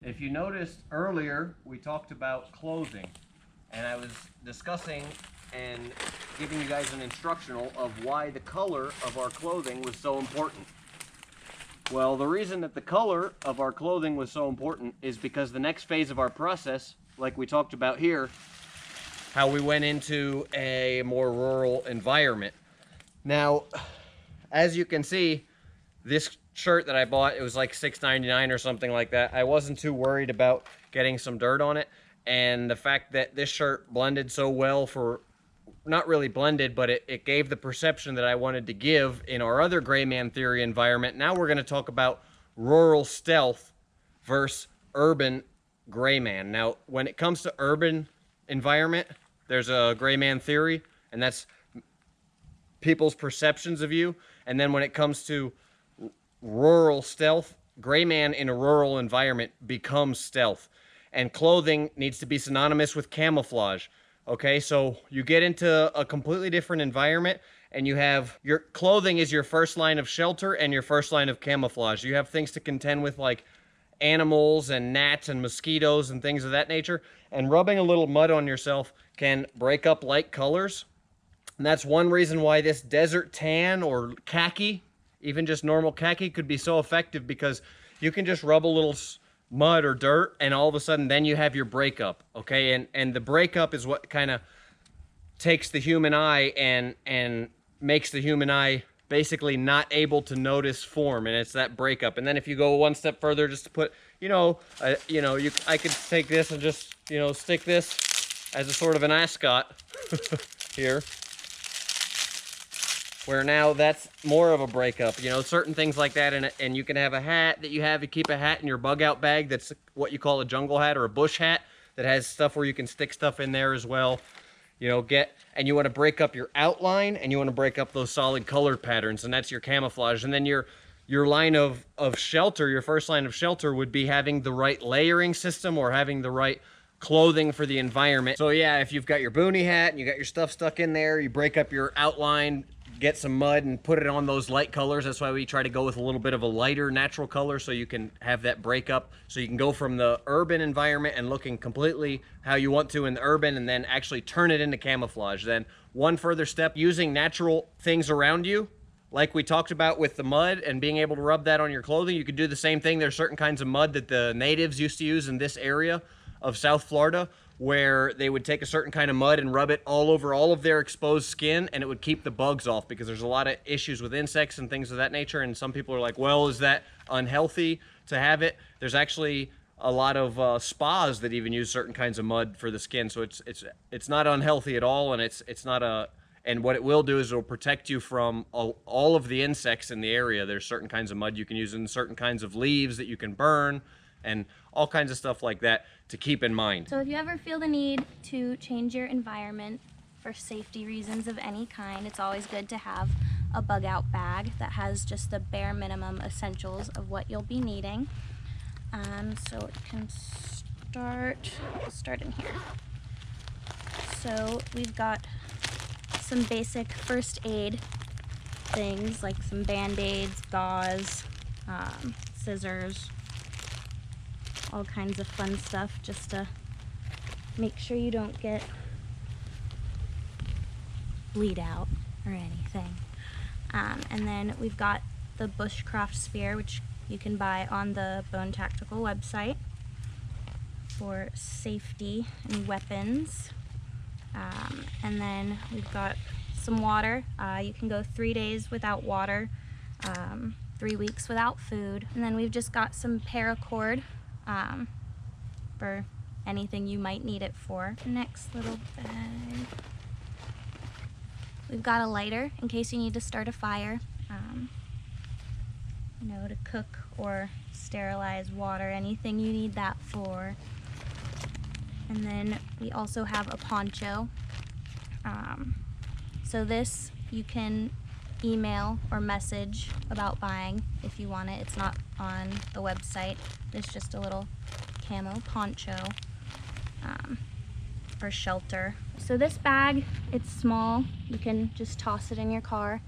If you noticed earlier, we talked about clothing, and I was discussing and giving you guys an instructional of why the color of our clothing was so important. Well, the reason that the color of our clothing was so important is because the next phase of our process, like we talked about here, how we went into a more rural environment. Now, as you can see, this shirt that I bought, it was like $6.99 or something like that. I wasn't too worried about getting some dirt on it, and the fact that this shirt blended so well for, not really blended, but it gave the perception that I wanted to give in our other gray man theory environment. Now we're going to talk about rural stealth versus urban gray man. Now, when it comes to urban environment, there's a gray man theory, and that's people's perceptions of you. And then when it comes to rural stealth, gray man in a rural environment becomes stealth, and clothing needs to be synonymous with camouflage. Okay, so you get into a completely different environment, and you have your clothing is your first line of shelter and your first line of camouflage. You have things to contend with like animals and gnats and mosquitoes and things of that nature, and rubbing a little mud on yourself can break up light colors. And that's one reason why this desert tan or khaki, even just normal khaki, could be so effective, because you can just rub a little mud or dirt and all of a sudden then you have your breakup. Okay, and the breakup is what kind of takes the human eye and makes the human eye basically not able to notice form, and it's that breakup. And then if you go one step further, just to put, I could take this and just, stick this as a sort of an ascot here, where now that's more of a breakup, certain things like that. And you can have a hat that you keep a hat in your bug out bag that's what you call a jungle hat or a bush hat that has stuff where you can stick stuff in there as well. And you want to break up your outline, and you want to break up those solid color patterns, and that's your camouflage. And then your line of shelter, your first line of shelter, would be having the right layering system or having the right clothing for the environment. So yeah, if you've got your boonie hat and you got your stuff stuck in there, you break up your outline, get some mud and put it on those light colors. That's why we try to go with a little bit of a lighter natural color, so you can have that breakup, so you can go from the urban environment and looking completely how you want to in the urban, and then actually turn it into camouflage. Then one further step, using natural things around you, like we talked about with the mud and being able to rub that on your clothing. You could do the same thing. There's certain kinds of mud that the natives used to use in this area of South Florida, where they would take a certain kind of mud and rub it all over all of their exposed skin, and it would keep the bugs off, because there's a lot of issues with insects and things of that nature. And some people are like, well, is that unhealthy to have it? There's actually a lot of spas that even use certain kinds of mud for the skin, so it's not unhealthy at all, and it's not a. And what it will do is it'll protect you from all of the insects in the area. There's certain kinds of mud you can use, and certain kinds of leaves that you can burn, and all kinds of stuff like that to keep in mind. So if you ever feel the need to change your environment for safety reasons of any kind, it's always good to have a bug out bag that has just the bare minimum essentials of what you'll be needing. So it can start in here. So we've got some basic first aid things like some band-aids, gauze, scissors, all kinds of fun stuff, just to make sure you don't get bleed out or anything. And then we've got the Bushcraft spear, which you can buy on the Bone Tactical website for safety and weapons. And then we've got some water. You can go 3 days without water, 3 weeks without food. And then we've just got some paracord for anything you might need it for. Next little bag. We've got a lighter in case you need to start a fire, to cook or sterilize water, anything you need that for. And then we also have a poncho. So this you can email or message about buying if you want it. It's not on the website. It's just a little camo poncho for shelter. So this bag, it's small. You can just toss it in your car.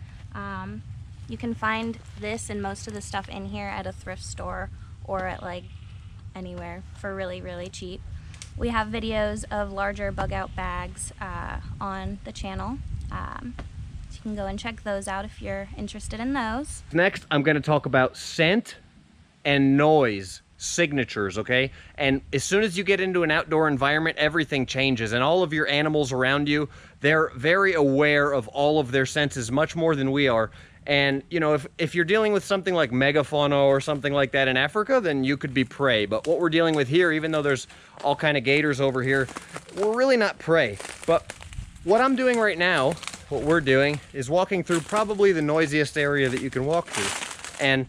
You can find this and most of the stuff in here at a thrift store or at like anywhere for really, really cheap. We have videos of larger bug out bags on the channel. So you can go and check those out if you're interested in those. Next, I'm going to talk about scent and noise signatures, okay? And as soon as you get into an outdoor environment, everything changes, and all of your animals around you, they're very aware of all of their senses, much more than we are. And you know, if you're dealing with something like megafauna or something like that in Africa, then you could be prey. But what we're dealing with here, even though there's all kind of gators over here, we're really not prey. But what I'm doing right now, what we're doing, is walking through probably the noisiest area that you can walk through. And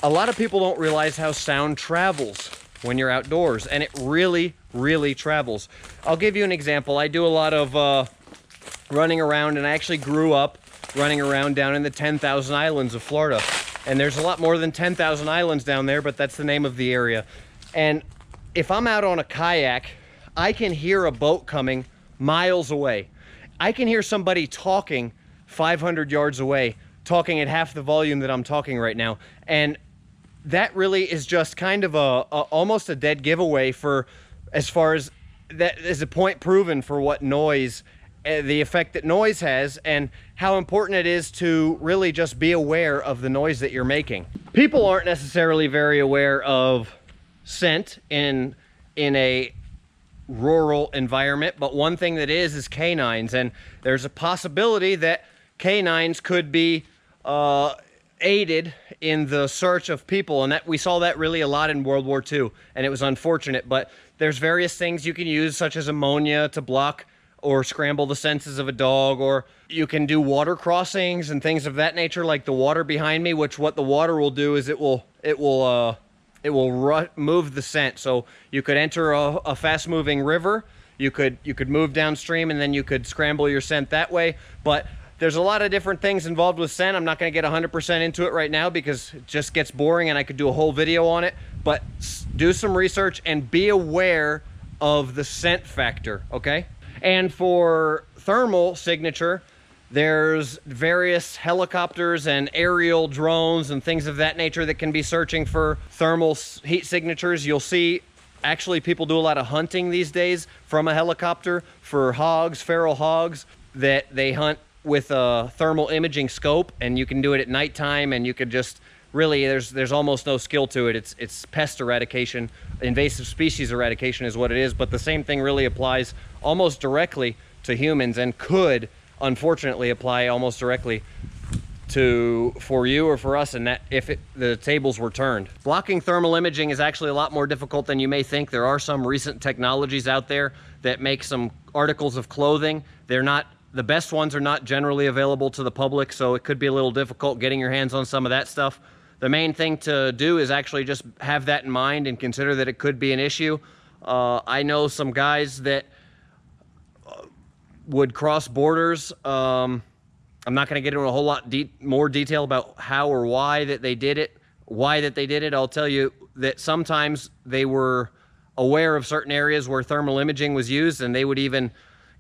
a lot of people don't realize how sound travels when you're outdoors, and it really, really travels. I'll give you an example. I do a lot of running around, and I actually grew up running around down in the 10,000 Islands of Florida. And there's a lot more than 10,000 islands down there, but that's the name of the area. And if I'm out on a kayak, I can hear a boat coming miles away. I can hear somebody talking 500 yards away, talking at half the volume that I'm talking right now. And that really is just kind of almost a dead giveaway for, as far as that is a point proven for what noise, the effect that noise has, and how important it is to really just be aware of the noise that you're making. People aren't necessarily very aware of scent in a rural environment, but one thing that is canines, and there's a possibility that canines could be aided in the search of people, and that we saw that really a lot in World War II, and it was unfortunate. But there's various things you can use, such as ammonia, to block or scramble the senses of a dog, or you can do water crossings and things of that nature, like the water behind me, which what the water will do is it will move the scent. So you could enter a fast-moving river, you could move downstream, and then you could scramble your scent that way. But there's a lot of different things involved with scent. I'm not going to get 100% into it right now because it just gets boring, and I could do a whole video on it. But do some research and be aware of the scent factor, okay? And for thermal signature, there's various helicopters and aerial drones and things of that nature that can be searching for thermal heat signatures. You'll see, actually, people do a lot of hunting these days from a helicopter for hogs, feral hogs, that they hunt with a thermal imaging scope, and you can do it at nighttime, and you could just really, there's almost no skill to it. It's pest eradication, invasive species eradication is what it is, but the same thing really applies almost directly to humans, and could unfortunately apply almost directly for you or for us, and that if the tables were turned. Blocking thermal imaging is actually a lot more difficult than you may think. There are some recent technologies out there that make some articles of clothing. The best ones are not generally available to the public, so it could be a little difficult getting your hands on some of that stuff. The main thing to do is actually just have that in mind and consider that it could be an issue. I know some guys that would cross borders. I'm not going to get into a whole lot more detail about how or why that they did it. I'll tell you that sometimes they were aware of certain areas where thermal imaging was used, and they would even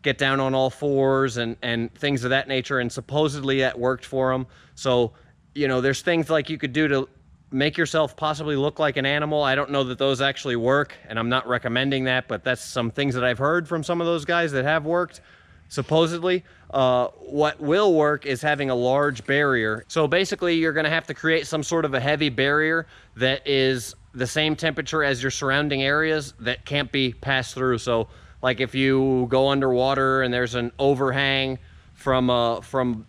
get down on all fours and things of that nature, and supposedly that worked for them. So, you know, there's things like you could do to make yourself possibly look like an animal. I don't know that those actually work, and I'm not recommending that, but that's some things that I've heard from some of those guys that have worked, supposedly. What will work is having a large barrier. So basically, you're going to have to create some sort of a heavy barrier that is the same temperature as your surrounding areas that can't be passed through. So like if you go underwater and there's an overhang from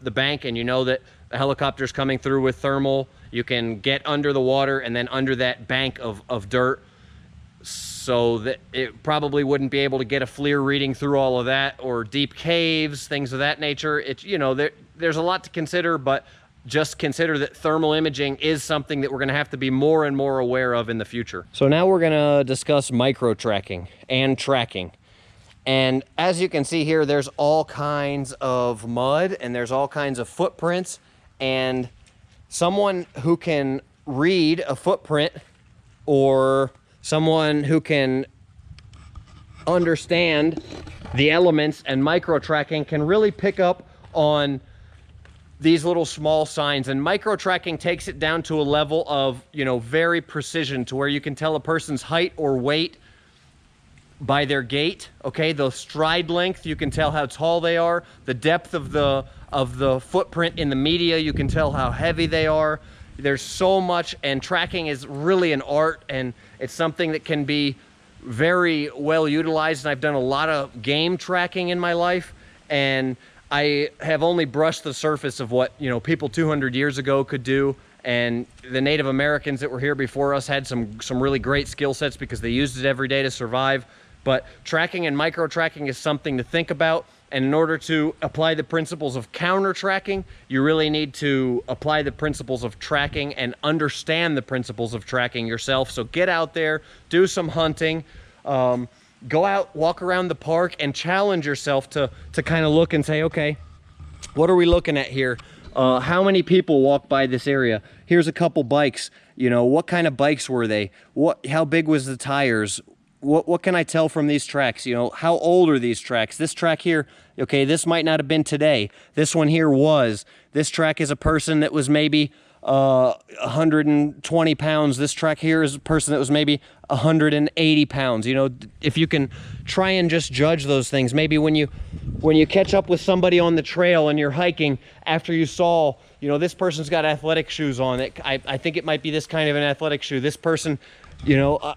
the bank, and you know that a helicopter's coming through with thermal, you can get under the water and then under that bank of dirt, so that it probably wouldn't be able to get a FLIR reading through all of that, or deep caves, things of that nature. It's, you know, there's a lot to consider, but just consider that thermal imaging is something that we're going to have to be more and more aware of in the future. So now we're going to discuss micro tracking and tracking. And as you can see here, there's all kinds of mud, and there's all kinds of footprints, and someone who can read a footprint, or someone who can understand the elements and micro tracking, can really pick up on these little small signs, and micro tracking takes it down to a level of, you know, very precision, to where you can tell a person's height or weight by their gait. Okay, the stride length, you can tell how tall they are. The depth of the footprint in the media, you can tell how heavy they are. There's so much, and tracking is really an art, and it's something that can be very well utilized. And I've done a lot of game tracking in my life, and I have only brushed the surface of what, you know, people 200 years ago could do. And the Native Americans that were here before us had some really great skill sets because they used it every day to survive. But tracking and micro tracking is something to think about. And in order to apply the principles of counter tracking, you really need to apply the principles of tracking and understand the principles of tracking yourself. So get out there, do some hunting, go out, walk around the park, and challenge yourself to kind of look and say, okay, what are we looking at here? How many people walk by this area? Here's a couple bikes. You know, what kind of bikes were they? How big was the tires? What can I tell from these tracks? You know, how old are these tracks? This track here, okay, this might not have been today. This one here was. This track is a person that was maybe 120 pounds. This track here is a person that was maybe 180 pounds. You know, if you can try and just judge those things, maybe when you catch up with somebody on the trail and you're hiking, after you saw, you know, this person's got athletic shoes on. I think it might be this kind of an athletic shoe. This person, you know,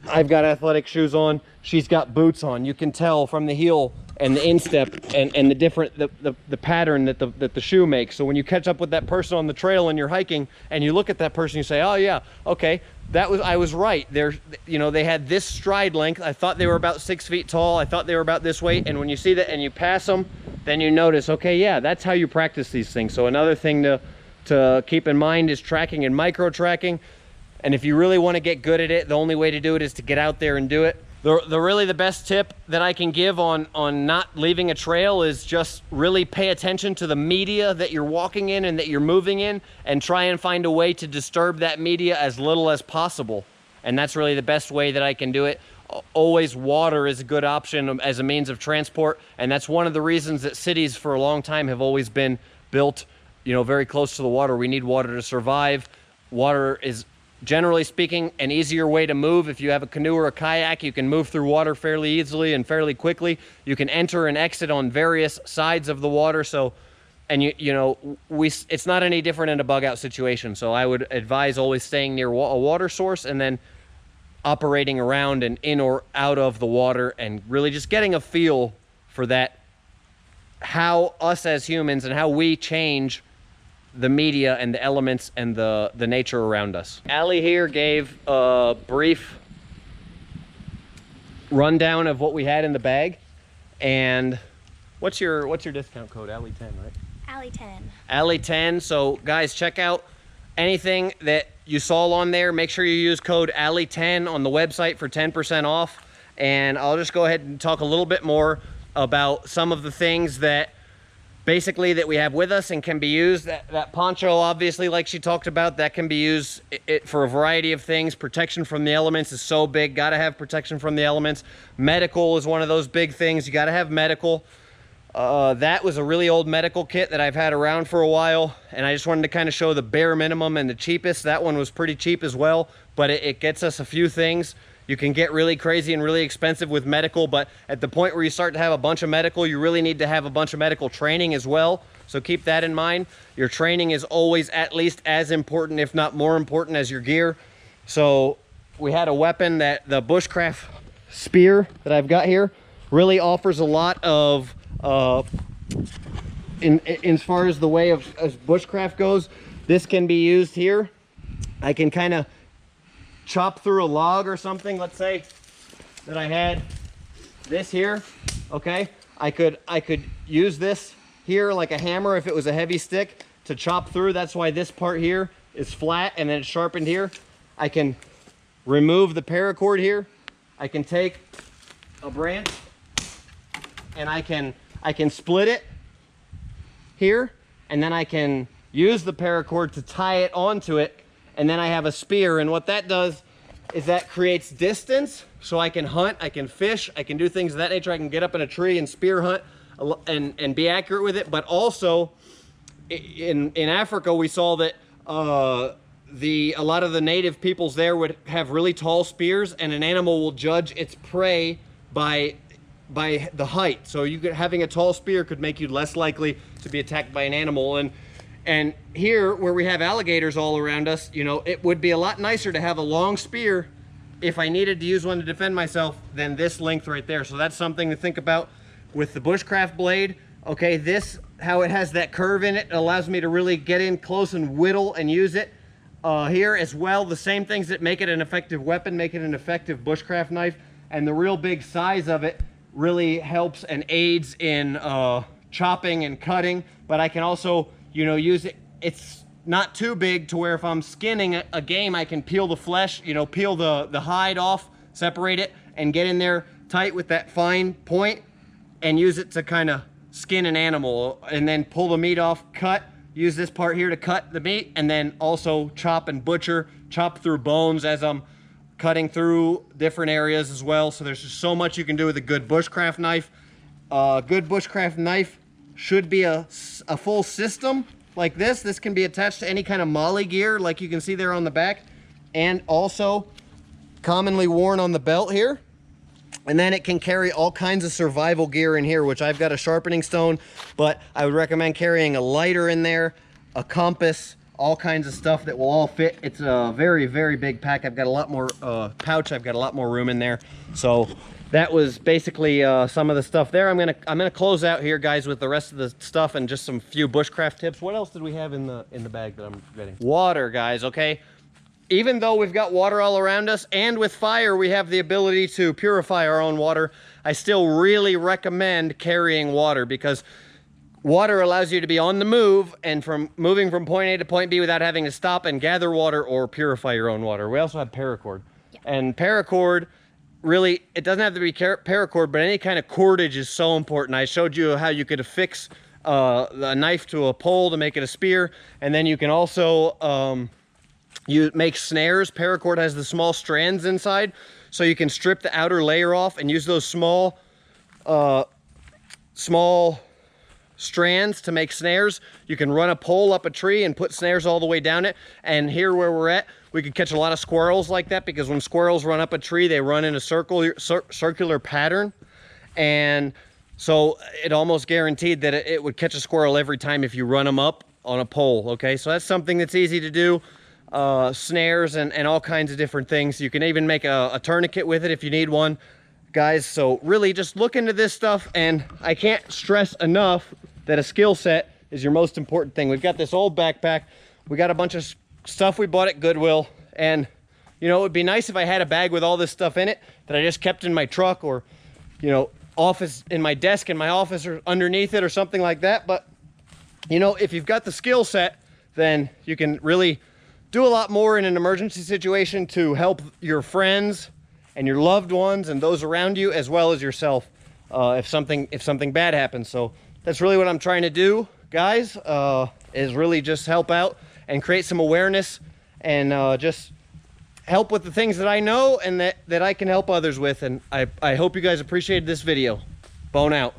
I've got athletic shoes on. She's got boots on. You can tell from the heel and the instep and the different the pattern that the shoe makes. So when you catch up with that person on the trail and you're hiking and you look at that person, you say, oh yeah, okay, I was right. You know, they had this stride length. I thought they were about 6 feet tall. I thought they were about this weight. And when you see that and you pass them, then you notice, okay, yeah, that's how you practice these things. So another thing to keep in mind is tracking and micro tracking. And if you really want to get good at it, the only way to do it is to get out there and do it. The best tip that I can give on not leaving a trail is just really pay attention to the media that you're walking in and that you're moving in, and try and find a way to disturb that media as little as possible. And that's really the best way that I can do it. Always water is a good option as a means of transport, and that's one of the reasons that cities for a long time have always been built, you know, very close to the water. We need water to survive. Water is, generally speaking, an easier way to move. If you have a canoe or a kayak, you can move through water fairly easily and fairly quickly. You can enter and exit on various sides of the water. So, and you know, it's not any different in a bug out situation. So I would advise always staying near a water source and then operating around and in or out of the water, and really just getting a feel for that, how us as humans and how we change the media and the elements and the nature around us. Allie here gave a brief rundown of what we had in the bag. And what's your discount code? Allie 10, right? Allie 10. Allie 10. So guys, check out anything that you saw on there. Make sure you use code Allie 10 on the website for 10% off. And I'll just go ahead and talk a little bit more about some of the things that basically that we have with us and can be used. That poncho, obviously, like she talked about, that can be used for a variety of things. Protection from the elements is so big. Got to have protection from the elements. Medical is one of those big things. You got to have medical. That was a really old medical kit that I've had around for a while, and I just wanted to kind of show the bare minimum and the cheapest. That one was pretty cheap as well, but it gets us a few things. You can get really crazy and really expensive with medical, but at the point where you start to have a bunch of medical, you really need to have a bunch of medical training as well. So keep that in mind. Your training is always at least as important, if not more important, as your gear. So we had a weapon that the Bushcraft spear that I've got here really offers a lot of, as far as the way of as Bushcraft goes. This can be used here. I can kind of chop through a log or something. Let's say that I had this here, okay? I could use this here like a hammer if it was a heavy stick to chop through. That's why this part here is flat and then it's sharpened here. I can remove the paracord here. I can take a branch and I can split it here, and then I can use the paracord to tie it onto it, and then I have a spear. And what that does is that creates distance, so I can hunt, I can fish, I can do things of that nature. I can get up in a tree and spear hunt and be accurate with it, but also in Africa, we saw that a lot of the native peoples there would have really tall spears, and an animal will judge its prey by the height. So having a tall spear could make you less likely to be attacked by an animal. And here, where we have alligators all around us, you know, it would be a lot nicer to have a long spear if I needed to use one to defend myself than this length right there. So that's something to think about with the Bushcraft blade. Okay, this, how it has that curve in it, allows me to really get in close and whittle and use it. Here as well, the same things that make it an effective weapon, make it an effective Bushcraft knife, and the real big size of it really helps and aids in chopping and cutting. But I can also, you know, use it. It's not too big to where if I'm skinning a game, I can peel the flesh, you know, peel the hide off, separate it, and get in there tight with that fine point and use it to kind of skin an animal, and then pull the meat off, cut, use this part here to cut the meat, and then also chop and butcher, chop through bones as I'm cutting through different areas as well. So there's just so much you can do with a good Bushcraft knife. A good Bushcraft knife should be a full system like this. This can be attached to any kind of molly gear like you can see there on the back, and also commonly worn on the belt here. And then it can carry all kinds of survival gear in here, which I've got a sharpening stone, but I would recommend carrying a lighter in there, a compass, all kinds of stuff that will all fit. It's a very, very big pack. I've got a lot more pouch. I've got a lot more room in there. So that was basically some of the stuff there. I'm gonna close out here, guys, with the rest of the stuff and just some few Bushcraft tips. What else did we have in the bag that I'm forgetting? Water, guys. Okay. Even though we've got water all around us, and with fire we have the ability to purify our own water, I still really recommend carrying water, because water allows you to be on the move and moving from point A to point B without having to stop and gather water or purify your own water. We also have paracord. Yeah. And paracord, really, it doesn't have to be paracord, but any kind of cordage is so important. I showed you how you could affix a knife to a pole to make it a spear, and then you can also you make snares. Paracord has the small strands inside, so you can strip the outer layer off and use those small strands to make snares. You can run a pole up a tree and put snares all the way down it. And here where we're at, we could catch a lot of squirrels like that, because when squirrels run up a tree, they run in a circular pattern. And so it almost guaranteed that it would catch a squirrel every time if you run them up on a pole. Okay, so that's something that's easy to do. Snares and all kinds of different things. You can even make a tourniquet with it if you need one, guys. So really just look into this stuff, and I can't stress enough that a skill set is your most important thing. We've got this old backpack. We got a bunch of stuff we bought at Goodwill, and you know, it would be nice if I had a bag with all this stuff in it that I just kept in my truck, or you know, office in my desk in my office, or underneath it, or something like that. But you know, if you've got the skill set, then you can really do a lot more in an emergency situation to help your friends and your loved ones and those around you, as well as yourself, if something bad happens. So that's really what I'm trying to do, guys, is really just help out and create some awareness, and just help with the things that I know and that I can help others with. And I hope you guys appreciated this video. Bone out.